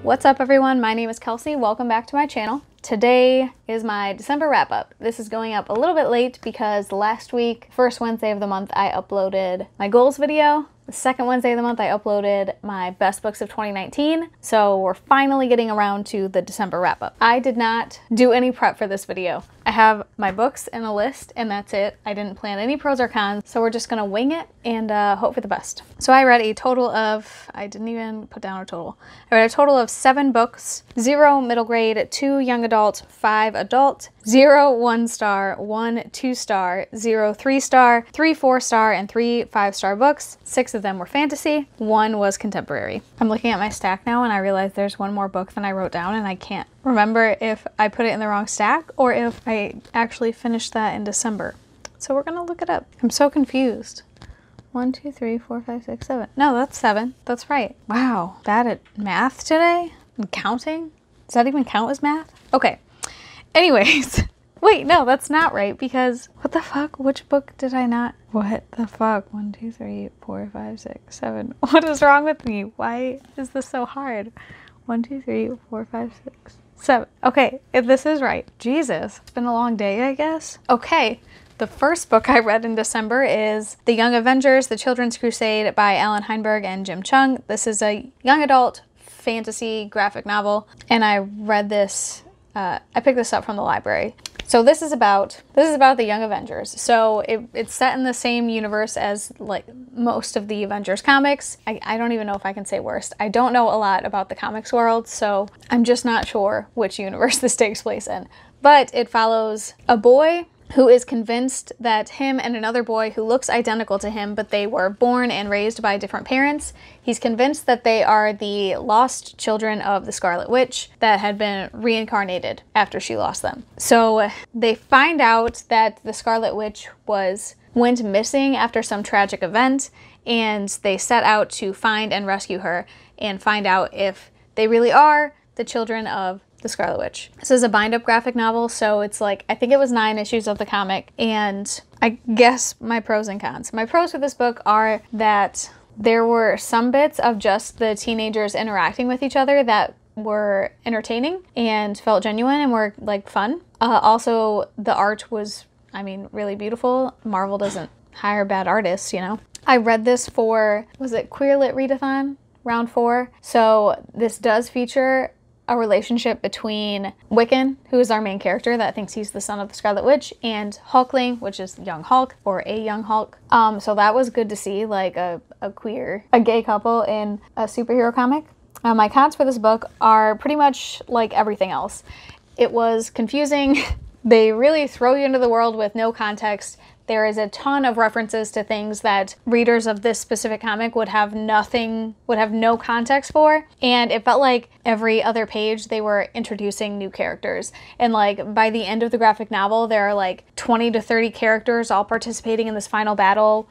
What's up everyone, my name is Kelsey, welcome back to my channel. Today is my December wrap up. This is going up a little bit late because last week, first Wednesday of the month, I uploaded my goals video. The second Wednesday of the month, I uploaded my best books of 2019. So we're finally getting around to the December wrap up. I did not do any prep for this video. I have my books and a list and that's it. I didn't plan any pros or cons. So we're just gonna wing it and hope for the best. So I read a total of, I didn't even put down a total. I read a total of 7 books, 0 middle grade, 2 young adult, 5 adult, 0 1-star, 1 2-star, 0 3-star, 3 4-star, and 3 5-star books. 6 of them were fantasy, 1 was contemporary. I'm looking at my stack now and I realize there's one more book than I wrote down and I can't remember if I put it in the wrong stack or if I actually finished that in December. So we're gonna look it up. I'm so confused. 1 2 3 4 5 6 7. No, that's 7. That's right. Wow, bad at math today? And counting? Does that even count as math? Okay. Anyways, wait, no, that's not right because what the fuck? Which book did I not? What the fuck? 1 2 3 4 5 6 7. What is wrong with me? Why is this so hard? 1 2 3 4 5 6 7. Okay, if this is right. Jesus, it's been a long day, I guess. Okay. The first book I read in December is The Young Avengers, The Children's Crusade by Alan Heinberg and Jim Chung. This is a young adult fantasy graphic novel, and I read this, I picked this up from the library. So this is about the Young Avengers. So it's set in the same universe as like most of the Avengers comics. I don't even know if I can say worst. I don't know a lot about the comics world, so I'm just not sure which universe this takes place in. But it follows a boy who is convinced that him and another boy who looks identical to him, but they were born and raised by different parents. He's convinced that they are the lost children of the Scarlet Witch that had been reincarnated after she lost them. So they find out that the Scarlet Witch went missing after some tragic event, and they set out to find and rescue her and find out if they really are the children of the Scarlet Witch. This is a bind-up graphic novel, so it's like, I think it was 9 issues of the comic, and I guess my pros and cons. My pros for this book are that there were some bits of just the teenagers interacting with each other that were entertaining and felt genuine and were like fun. Also, the art was, I mean, really beautiful. Marvel doesn't hire bad artists, you know? I read this for, was it Queer Lit Readathon? Round 4. So this does feature a relationship between Wiccan, who is our main character that thinks he's the son of the Scarlet Witch, and Hulkling, which is young Hulk, or a young Hulk. So that was good to see, like a gay couple in a superhero comic. My cons for this book are pretty much like everything else. It was confusing. They really throw you into the world with no context. There is a ton of references to things that readers of this specific comic would have no context for. And it felt like every other page they were introducing new characters. And like by the end of the graphic novel, there are like 20 to 30 characters all participating in this final battle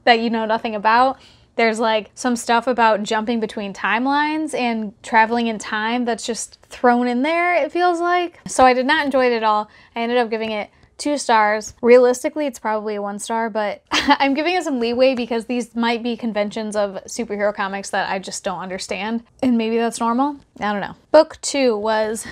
that you know nothing about. There's like some stuff about jumping between timelines and traveling in time that's just thrown in there, it feels like. So I did not enjoy it at all. I ended up giving it 2 stars. Realistically, it's probably a 1-star, but I'm giving it some leeway because these might be conventions of superhero comics that I just don't understand. And maybe that's normal. I don't know. Book 2 was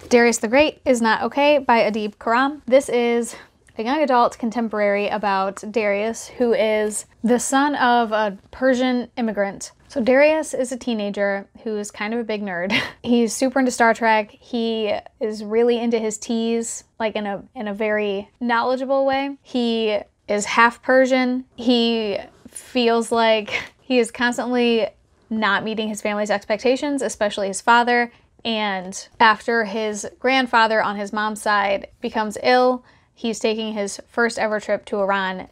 Darius the Great Is Not Okay by Adib Khorram. This is a young adult contemporary about Darius, who is the son of a Persian immigrant. So Darius is a teenager who's kind of a big nerd. He's super into Star Trek. He is really into his teas, like in a very knowledgeable way. He is half Persian. He feels like he is constantly not meeting his family's expectations, especially his father. And after his grandfather on his mom's side becomes ill, he's taking his first ever trip to Iran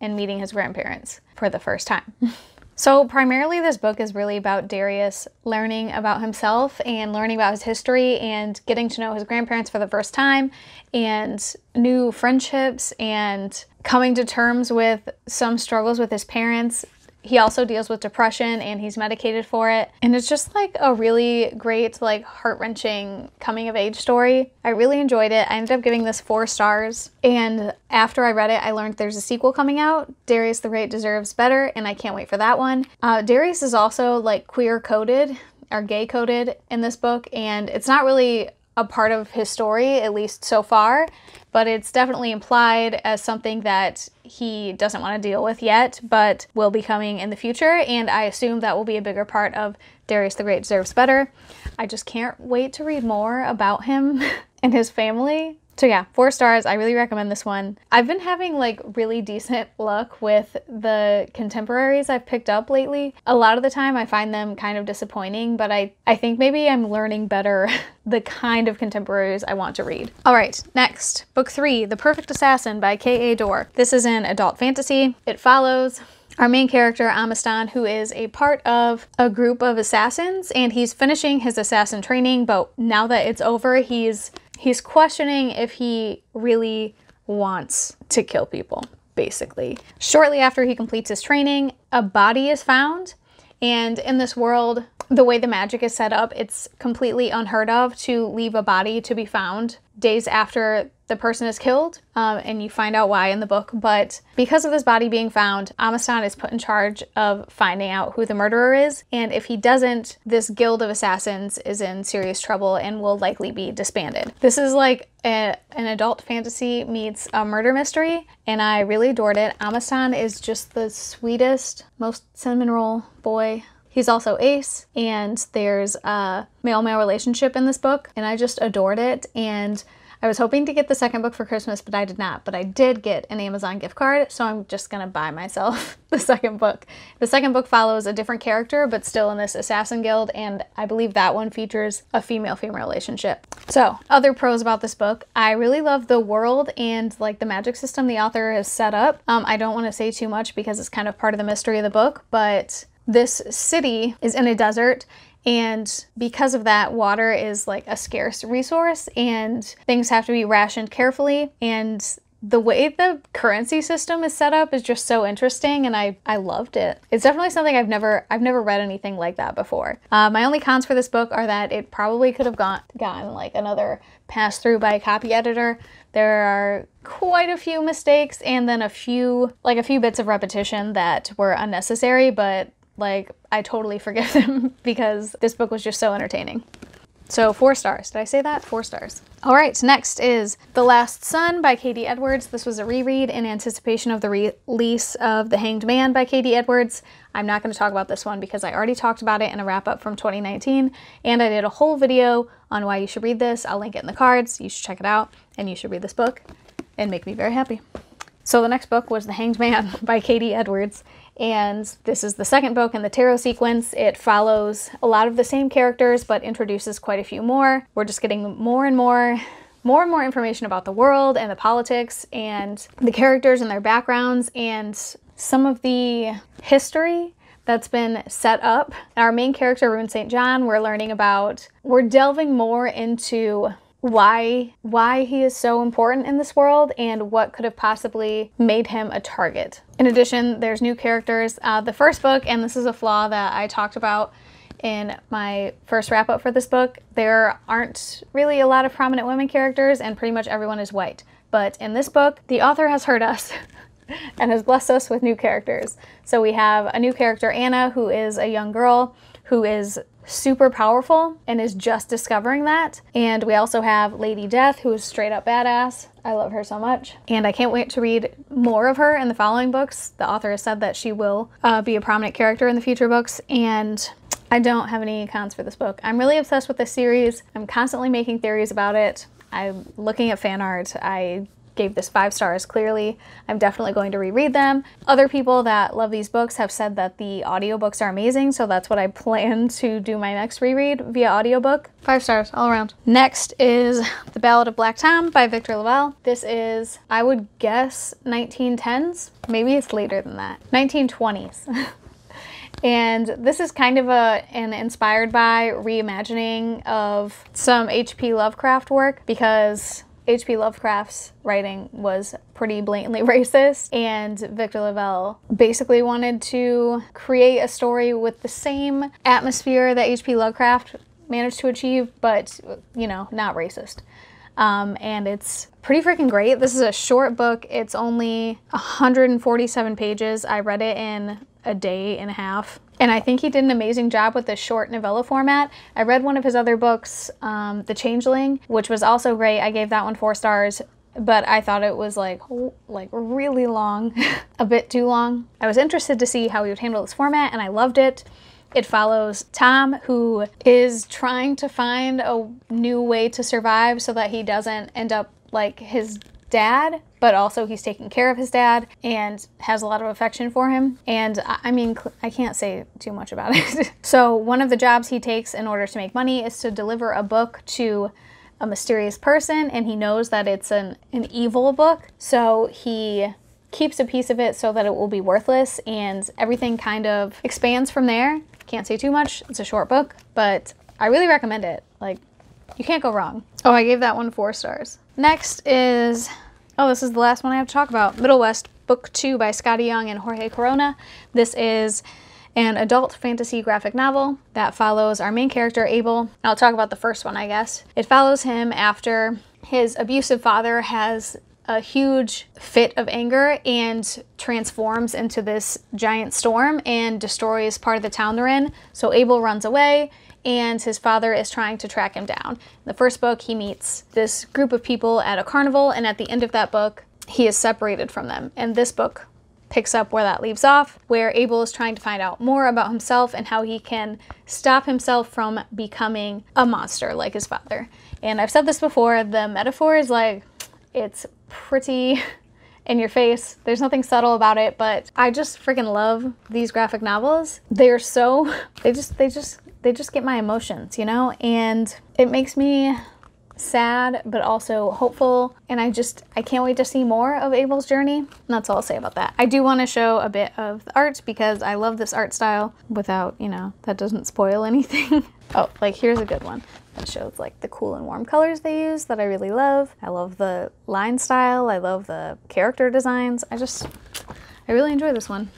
and meeting his grandparents for the first time. So primarily this book is really about Darius learning about himself and learning about his history and getting to know his grandparents for the first time and new friendships and coming to terms with some struggles with his parents. He also deals with depression and he's medicated for it. And it's just like a really great, like heart-wrenching coming of age story. I really enjoyed it. I ended up giving this 4 stars. And after I read it, I learned there's a sequel coming out. Darius the Great deserves better, and I can't wait for that one. Darius is also like queer coded are gay coded in this book, and it's not really a part of his story, at least so far, but it's definitely implied as something that he doesn't want to deal with yet, but will be coming in the future, and I assume that will be a bigger part of Darius the Great Deserves Better. I just can't wait to read more about him and his family. So yeah, 4 stars. I really recommend this one. I've been having like really decent luck with the contemporaries I've picked up lately. A lot of the time I find them kind of disappointing, but I think maybe I'm learning better the kind of contemporaries I want to read. All right, next, book 3, The Perfect Assassin by K.A. Dorr. This is an adult fantasy. It follows our main character, Amistan, who is a part of a group of assassins, and he's finishing his assassin training, but now that it's over, he's questioning if he really wants to kill people, basically. Shortly after he completes his training, a body is found, and in this world, the way the magic is set up, it's completely unheard of to leave a body to be found days after the person is killed, and you find out why in the book. But because of this body being found, Amistan is put in charge of finding out who the murderer is, and if he doesn't, this guild of assassins is in serious trouble and will likely be disbanded. This is like an adult fantasy meets a murder mystery, and I really adored it. Amistan is just the sweetest, most cinnamon roll boy. He's also ace, and there's a male-male relationship in this book, and I just adored it. And I was hoping to get the second book for Christmas, but I did not. But I did get an Amazon gift card, so I'm just gonna buy myself the second book. The second book follows a different character, but still in this assassin guild, and I believe that one features a female-female relationship. So, other pros about this book. I really love the world and like the magic system the author has set up. I don't want to say too much because it's kind of part of the mystery of the book, but this city is in a desert, and because of that, water is like a scarce resource and things have to be rationed carefully, and the way the currency system is set up is just so interesting, and I loved it. It's definitely something I've never read anything like that before. My only cons for this book are that it probably could have gotten like another pass through by a copy editor. There are quite a few mistakes, and then a few bits of repetition that were unnecessary, but like, I totally forgive them because this book was just so entertaining. So 4 stars. Did I say that? 4 stars. All right, next is The Last Son by Katie Edwards. This was a reread in anticipation of the release of The Hanged Man by Katie Edwards. I'm not going to talk about this one because I already talked about it in a wrap-up from 2019, and I did a whole video on why you should read this. I'll link it in the cards. You should check it out, and you should read this book and make me very happy. So the next book was The Hanged Man by Katie Edwards, and this is the second book in the tarot sequence. It follows a lot of the same characters, but introduces quite a few more. We're just getting more and more information about the world and the politics and the characters and their backgrounds and some of the history that's been set up. Our main character, Rune St. John, we're delving more into why he is so important in this world and what could have possibly made him a target. In addition, there's new characters. The first book, and this is a flaw that I talked about in my first wrap-up for this book, there aren't really a lot of prominent women characters, and pretty much everyone is white. But in this book, the author has heard us and has blessed us with new characters. So we have a new character, Anna, who is a young girl who is super powerful and is just discovering that. And we also have Lady Death, who is straight up badass. I love her so much. And I can't wait to read more of her in the following books. The author has said that she will be a prominent character in the future books, and I don't have any cons for this book. I'm really obsessed with this series. I'm constantly making theories about it. I'm looking at fan art. I gave this 5 stars clearly. I'm definitely going to reread them. Other people that love these books have said that the audiobooks are amazing, so that's what I plan to do my next reread via audiobook. 5 stars all around. Next is The Ballad of Black Tom by Victor LaValle. This is, I would guess, 1910s. Maybe it's later than that. 1920s. And this is kind of an inspired by reimagining of some H.P. Lovecraft work, because H.P. Lovecraft's writing was pretty blatantly racist, and Victor LaValle basically wanted to create a story with the same atmosphere that H.P. Lovecraft managed to achieve, but, you know, not racist. And it's pretty freaking great. This is a short book. It's only 147 pages. I read it in a day and a half. And I think he did an amazing job with the short novella format. I read one of his other books, The Changeling, which was also great. I gave that one 4 stars, but I thought it was like really long, a bit too long. I was interested to see how he would handle this format, and I loved it. It follows Tom, who is trying to find a new way to survive so that he doesn't end up like his dad, but also he's taking care of his dad and has a lot of affection for him. And I mean, I can't say too much about it. So one of the jobs he takes in order to make money is to deliver a book to a mysterious person, and he knows that it's an evil book. So he keeps a piece of it so that it will be worthless, and everything kind of expands from there. Can't say too much. It's a short book, but I really recommend it. Like, you can't go wrong. Oh, I gave that one 4 stars. Next is, oh, this is the last one I have to talk about. Middle West, Book 2 by Scotty Young and Jorge Corona. This is an adult fantasy graphic novel that follows our main character, Abel. I'll talk about the first one, I guess. It follows him after his abusive father has a huge fit of anger and transforms into this giant storm and destroys part of the town they're in. So Abel runs away, and his father is trying to track him down. In the first book, he meets this group of people at a carnival, and at the end of that book, he is separated from them. And this book picks up where that leaves off, where Abel is trying to find out more about himself and how he can stop himself from becoming a monster like his father. And I've said this before, the metaphor is like, it's pretty in your face. There's nothing subtle about it, but I just freaking love these graphic novels. They're so, they just get my emotions, you know? And it makes me sad, but also hopeful. And I can't wait to see more of Abel's journey. And that's all I'll say about that. I do want to show a bit of the art because I love this art style without, you know, that doesn't spoil anything. Oh, like here's a good one that shows like the cool and warm colors they use that I really love. I love the line style. I love the character designs. I really enjoy this one.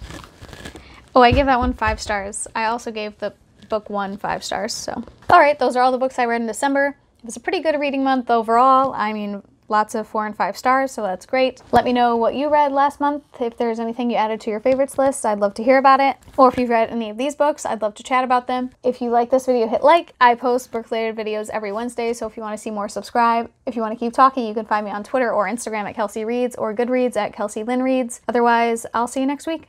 Oh, I gave that one 5 stars. I also gave the book 1 5 stars, so. All right, those are all the books I read in December. It was a pretty good reading month overall. I mean, lots of 4 and 5 stars, so that's great. Let me know what you read last month. If there's anything you added to your favorites list, I'd love to hear about it. Or if you've read any of these books, I'd love to chat about them. If you like this video, hit like. I post book-related videos every Wednesday, so if you want to see more, subscribe. If you want to keep talking, you can find me on Twitter or Instagram at Kelsey Reads or Goodreads at Kelsey Lynn Reads. Otherwise, I'll see you next week.